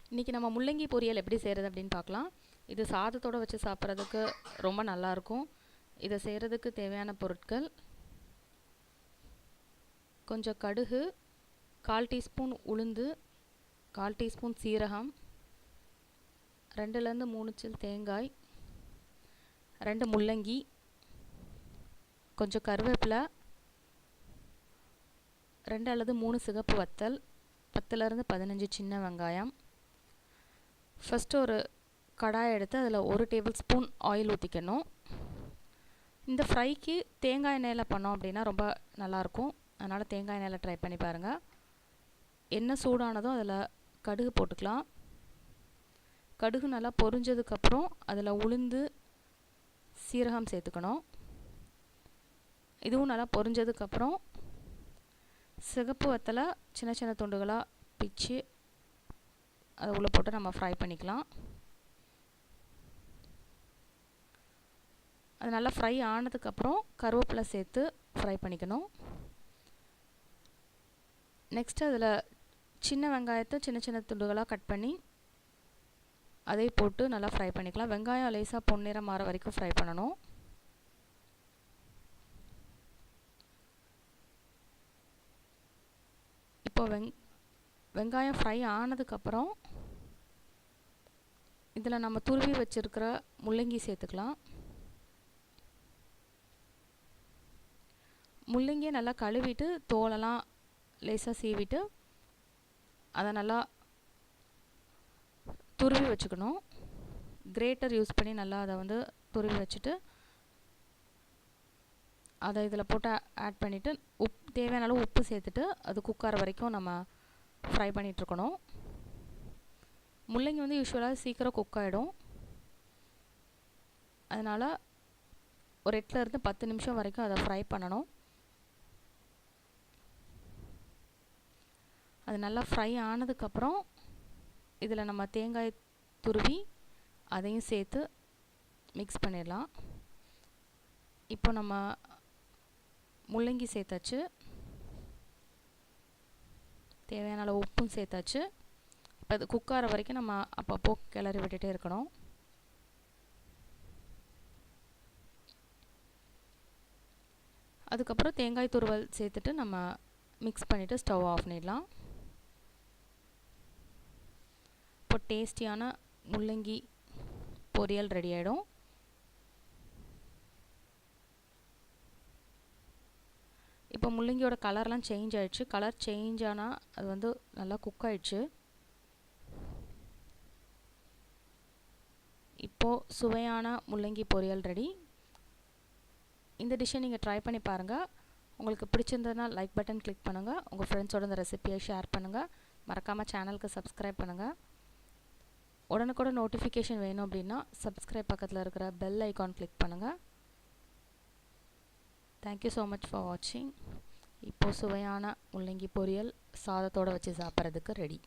இன்றைக்கி நம்ம முள்ளங்கி பொரியல் எப்படி செய்கிறது அப்படின்னு பார்க்கலாம். இது சாதத்தோடு வச்சு சாப்பிட்றதுக்கு ரொம்ப நல்லாயிருக்கும். இதை செய்கிறதுக்கு தேவையான பொருட்கள்: கொஞ்சம் கடுகு, 1/4 டீஸ்பூன் உளுந்து, 1/4 டீஸ்பூன் சீரகம், 2லேருந்து 3 சில் தேங்காய், 2 முள்ளங்கி, கொஞ்சம் கருவேப்பிலை, 2 அல்லது 3 சிகப்பு வத்தல், 10லேருந்து 15 சின்ன வெங்காயம். ஃபஸ்ட்டு ஒரு கடாயை எடுத்து அதில் 1 டேபிள் ஸ்பூன் ஆயில் ஊற்றிக்கணும். இந்த ஃப்ரைக்கு தேங்காய் எண்ணெயில் பண்ணோம் அப்படின்னா ரொம்ப நல்லாயிருக்கும். அதனால் தேங்காய் எண்ணெயில் ட்ரை பண்ணி பாருங்கள். எண்ணெய் சூடானதும் அதில் கடுகு போட்டுக்கலாம். கடுகு நல்லா பொரிஞ்சதுக்கப்புறம் அதில் உளுந்து, சீரகம் சேர்த்துக்கணும். இதுவும் நல்லா பொரிஞ்சதுக்கப்புறம் சிகப்பு வத்தலை சின்ன சின்ன துண்டுகளாக பிச்சு அதை உள்ளே போட்டு நம்ம ஃப்ரை பண்ணிக்கலாம். அது நல்லா ஃப்ரை ஆனதுக்கப்புறம் கருவேப்பிலை சேர்த்து ஃப்ரை பண்ணிக்கணும். நெக்ஸ்ட்டு அதில் சின்ன வெங்காயத்தை சின்ன சின்ன துண்டுகளாக கட் பண்ணி அதை போட்டு நல்லா ஃப்ரை பண்ணிக்கலாம். வெங்காயம் லேசாக பொன்னிறம் மாற வரைக்கும் ஃப்ரை பண்ணணும். இப்போ வெங்காயம் ஃப்ரை ஆனதுக்கப்புறம் இதில் நம்ம துருவி வச்சுருக்கிற முள்ளங்கி சேர்த்துக்கலாம். முள்ளங்கியை நல்லா கழுவிட்டு தோலெல்லாம் லேசாக சீவிட்டு அதை நல்லா துருவி வச்சுக்கணும். கிரேட்டர் யூஸ் பண்ணி நல்லா அதை வந்து துருவி வச்சுட்டு அதை இதில் போட்டு ஆட் பண்ணிவிட்டு தேவையான அளவு உப்பு சேர்த்துட்டு அது குக்கார வரைக்கும் நம்ம ஃப்ரை பண்ணிகிட்ருக்கணும். முள்ளங்கி வந்து யூஸ்வலாக சீக்கிரம் குக் ஆகிடும். அதனால் ஒரு 8லேருந்து 10 நிமிஷம் வரைக்கும் அதை ஃப்ரை பண்ணணும். அது நல்லா ஃப்ரை ஆனதுக்கப்புறம் இதில் நம்ம தேங்காய் துருவி அதையும் சேர்த்து மிக்ஸ் பண்ணிடலாம். இப்போ நம்ம முள்ளங்கி சேர்த்தாச்சு, தேவையான அளவு உப்பும் சேர்த்தாச்சு. இப்போ அது குக்கார வரைக்கும் நம்ம அப்பப்போ கிளறி விட்டுட்டே இருக்கணும். அதுக்கப்புறம் தேங்காய் துருவல் சேர்த்துட்டு நம்ம மிக்ஸ் பண்ணிவிட்டு ஸ்டவ் ஆஃப் பண்ணிடலாம். இப்போ டேஸ்டியான முள்ளங்கி பொரியல் ரெடி ஆகிடும். இப்போ முள்ளங்கியோட கலர்லாம் சேஞ்ச் ஆகிடுச்சு. கலர் சேஞ்ச் ஆனால் அது வந்து நல்லா குக் ஆகிடுச்சு. இப்போது சுவையான முள்ளங்கி பொரியல் ரெடி. இந்த டிஷ்ஷை நீங்கள் ட்ரை பண்ணி பாருங்கள். உங்களுக்கு பிடிச்சிருந்ததுன்னா லைக் பட்டன் கிளிக் பண்ணுங்கள். உங்கள் ஃப்ரெண்ட்ஸோட இந்த ரெசிபியை ஷேர் பண்ணுங்கள். மறக்காமல் சேனலுக்கு சப்ஸ்கிரைப் பண்ணுங்கள். உடனுக்குடன் நோட்டிஃபிகேஷன் வேணும் அப்படின்னா சப்ஸ்கிரைப் பக்கத்தில் இருக்கிற பெல் ஐக்கான் கிளிக் பண்ணுங்கள். தேங்க்யூ ஸோ மச் ஃபார் வாட்சிங். இப்போது சுவையான முள்ளங்கி பொரியல் சாதத்தோடு வச்சு சாப்பிட்றதுக்கு ரெடி.